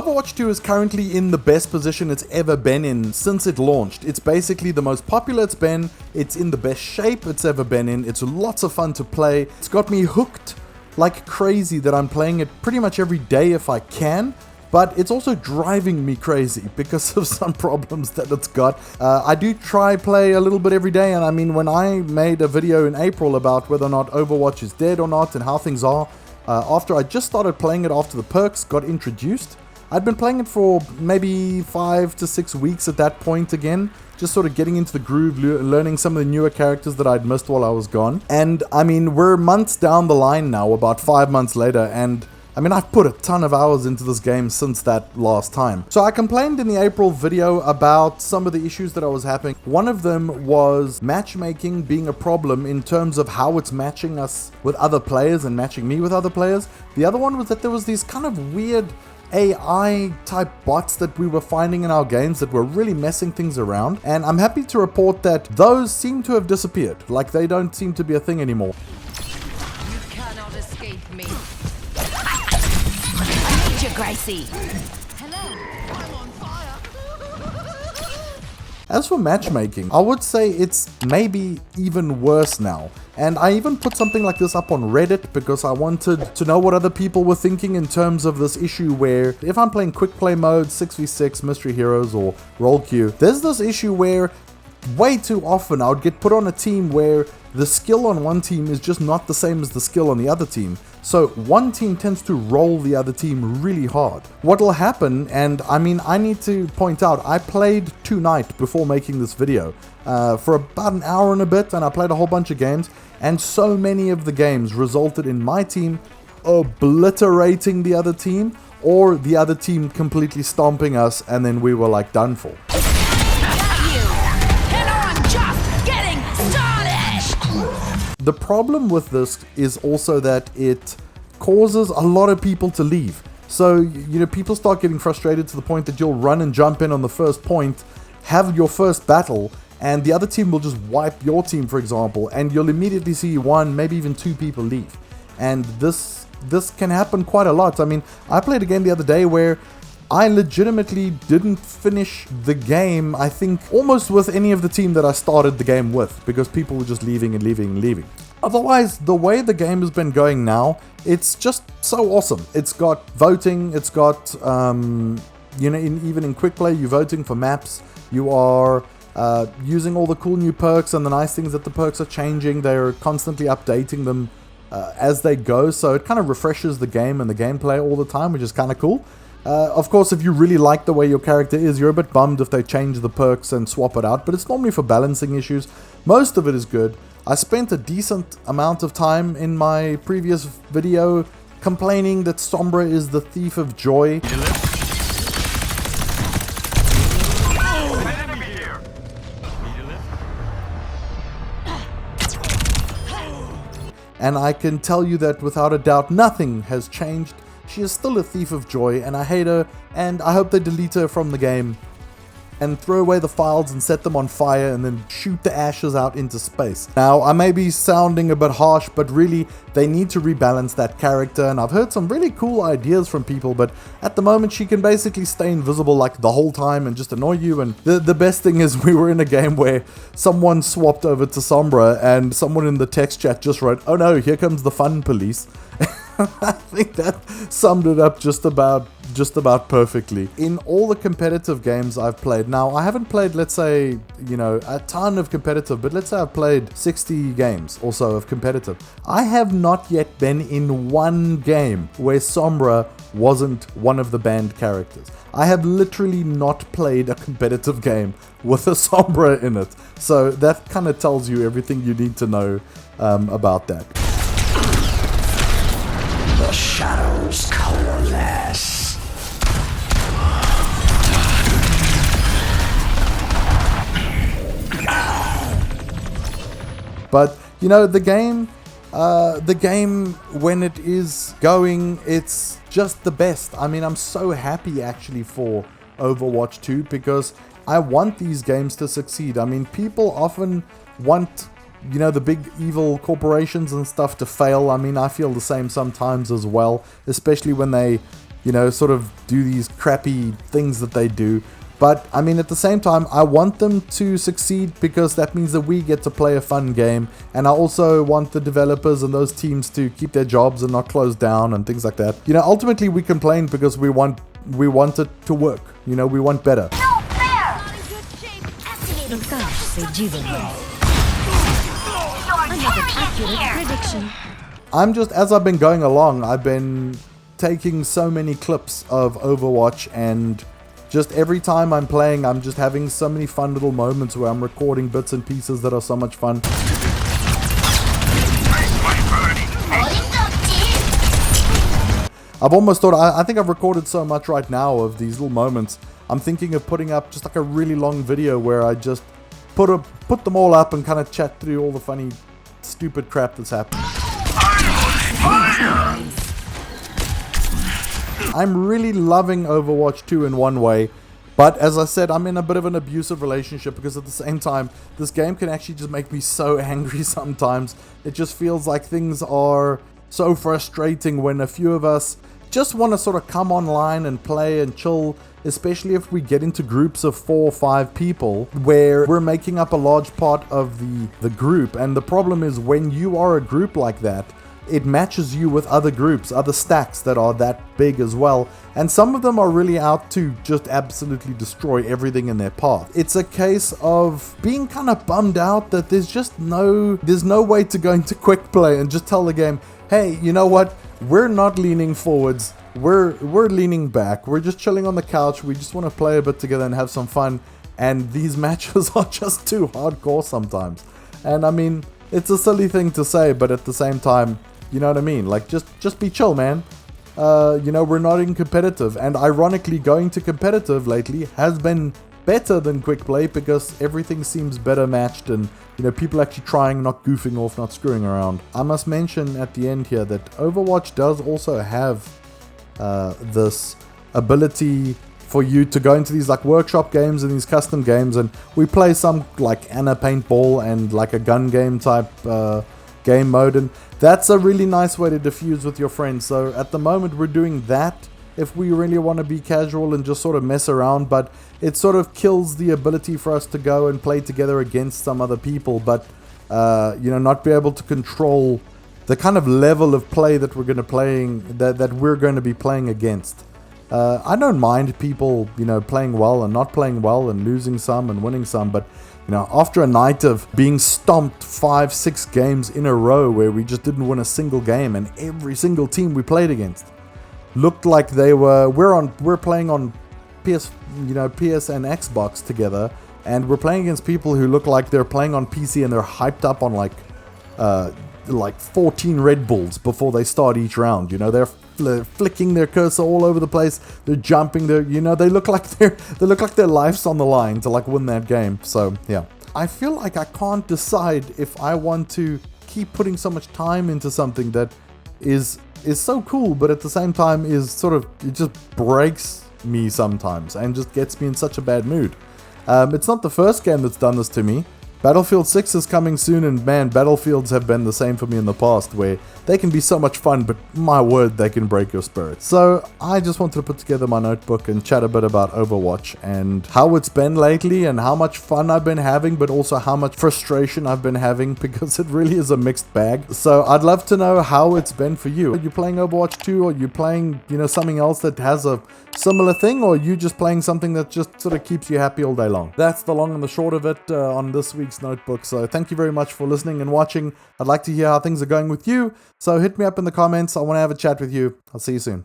Overwatch 2 is currently in the best position it's ever been in since it launched. It's basically the most popular it's been, it's in the best shape it's ever been in, it's lots of fun to play. It's got me hooked like crazy that I'm playing it pretty much every day if I can. But it's also driving me crazy because of some problems that it's got. I do try play a little bit every day, and I mean, when I made a video in April about whether or not Overwatch is dead or not and how things are, after I just started playing it after the perks got introduced, I'd been playing it for maybe 5 to 6 weeks at that point again, just sort of getting into the groove, learning some of the newer characters that I'd missed while I was gone. And I mean, we're months down the line now, about 5 months later, and I mean, I've put a ton of hours into this game since that last time. So I complained in the April video about some of the issues that I was having. One of them was matchmaking being a problem in terms of how it's matching us with other players and matching me with other players. The other one was that there was these kind of weird AI type bots that we were finding in our games that were really messing things around. And I'm happy to report that those seem to have disappeared. Like, they don't seem to be a thing anymore. You cannot escape me. Gracie. Hello. I'm on fire. As for matchmaking, I would say it's maybe even worse now. And I even put something like this up on Reddit because I wanted to know what other people were thinking in terms of this issue where if I'm playing quick play mode, 6v6, mystery heroes or role queue, there's this issue where way too often I would get put on a team where the skill on one team is just not the same as the skill on the other team. So one team tends to roll the other team really hard. What'll happen, and I mean, I need to point out, I played tonight before making this video for about an hour and a bit, and I played a whole bunch of games, and so many of the games resulted in my team obliterating the other team, or the other team completely stomping us, and then we were like done for. The problem with this is also that it causes a lot of people to leave. So, you know, people start getting frustrated to the point that you'll run and jump in on the first point, have your first battle, and the other team will just wipe your team, for example, and you'll immediately see one, maybe even two people leave. And this can happen quite a lot. I mean, I played a game the other day where I legitimately didn't finish the game, I think, almost with any of the team that I started the game with, because people were just leaving and leaving and leaving. Otherwise, the way the game has been going now, it's just so awesome. It's got voting, it's got, you know, even in quick play, you're voting for maps, you are using all the cool new perks and the nice things that the perks are changing. They're constantly updating them as they go, so it kind of refreshes the game and the gameplay all the time, which is kind of cool. Of course, if you really like the way your character is, you're a bit bummed if they change the perks and swap it out, but it's normally for balancing issues. Most of it is good. I spent a decent amount of time in my previous video complaining that Sombra is the thief of joy. And I can tell you that without a doubt, nothing has changed. She is still a thief of joy, and I hate her, and I hope they delete her from the game and throw away the files and set them on fire and then shoot the ashes out into space. Now, I may be sounding a bit harsh, but really, they need to rebalance that character, and I've heard some really cool ideas from people, but at the moment, she can basically stay invisible like the whole time and just annoy you, and the best thing is we were in a game where someone swapped over to Sombra, and someone in the text chat just wrote, "Oh no, here comes the fun police." I think that summed it up just about perfectly. In all the competitive games I've played, now I haven't played, let's say, you know, a ton of competitive, but let's say I've played 60 games or so of competitive. I have not yet been in one game where Sombra wasn't one of the banned characters. I have literally not played a competitive game with a Sombra in it. So that kind of tells you everything you need to know about that. The shadows coalesce. But, you know, the game, when it is going, it's just the best. I mean, I'm so happy actually for Overwatch 2 because I want these games to succeed. I mean, people often want, you know, the big evil corporations and stuff to fail. I mean, I feel the same sometimes as well, especially when they, sort of do these crappy things that they do. But I mean, at the same time, I want them to succeed because that means that we get to play a fun game. And I also want the developers and those teams to keep their jobs and not close down and things like that. Ultimately we complain because we want it to work. We want better. As I've been going along, I've been taking so many clips of Overwatch, and just every time I'm playing, I'm just having so many fun little moments where I'm recording bits and pieces that are so much fun. I've almost thought, I think I've recorded so much right now of these little moments. I'm thinking of putting up just like a really long video where I just put them all up and kind of chat through all the funny, stupid crap that's happening. I'm really loving Overwatch 2 in one way, but as I said, I'm in a bit of an abusive relationship because at the same time, this game can actually just make me so angry sometimes. It just feels like things are so frustrating when a few of us just want to sort of come online and play and chill, especially if we get into groups of 4 or 5 people where we're making up a large part of the group. And the problem is when you are a group like that, it matches you with other groups, other stacks that are that big as well, and some of them are really out to just absolutely destroy everything in their path. It's a case of being kind of bummed out that there's no way to go into quick play and just tell the game, hey, you know what, we're not leaning forwards, we're leaning back, we're just chilling on the couch, we just want to play a bit together and have some fun, and these matches are just too hardcore sometimes. And I mean, it's a silly thing to say, but at the same time, you know what I mean? Like, just be chill, man. We're not in competitive. And ironically, going to competitive lately has been better than quick play because everything seems better matched and, people actually trying, not goofing off, not screwing around. I must mention at the end here that Overwatch does also have this ability for you to go into these like workshop games and these custom games, and we play some like Anna paintball and like a gun game type game mode, and that's a really nice way to diffuse with your friends. So at the moment we're doing that if we really want to be casual and just sort of mess around, but it sort of kills the ability for us to go and play together against some other people, but not be able to control the kind of level of play that we're going to be playing against. I don't mind people playing well and not playing well and losing some and winning some, but after a night of being stomped 5-6 games in a row where we just didn't win a single game, and every single team we played against looked like we're playing on PS and Xbox together, and we're playing against people who look like they're playing on PC and they're hyped up on like 14 Red Bulls before they start each round. They're flicking their cursor all over the place. They're jumping. They look like their life's on the line to like win that game. So yeah, I feel like I can't decide if I want to keep putting so much time into something that is so cool, but at the same time is sort of, it just breaks me sometimes and just gets me in such a bad mood. It's not the first game that's done this to me. Battlefield 6 is coming soon, and man, Battlefields have been the same for me in the past, where they can be so much fun, but my word, they can break your spirit. So I just wanted to put together my notebook and chat a bit about Overwatch and how it's been lately and how much fun I've been having, but also how much frustration I've been having, because it really is a mixed bag. So I'd love to know how it's been for you. Are you playing Overwatch 2, or are you playing, something else that has a similar thing, or are you just playing something that just sort of keeps you happy all day long? That's the long and the short of it on this week's notebook. So thank you very much for listening and watching. I'd like to hear how things are going with you, so hit me up in the comments. I want to have a chat with you. I'll see you soon.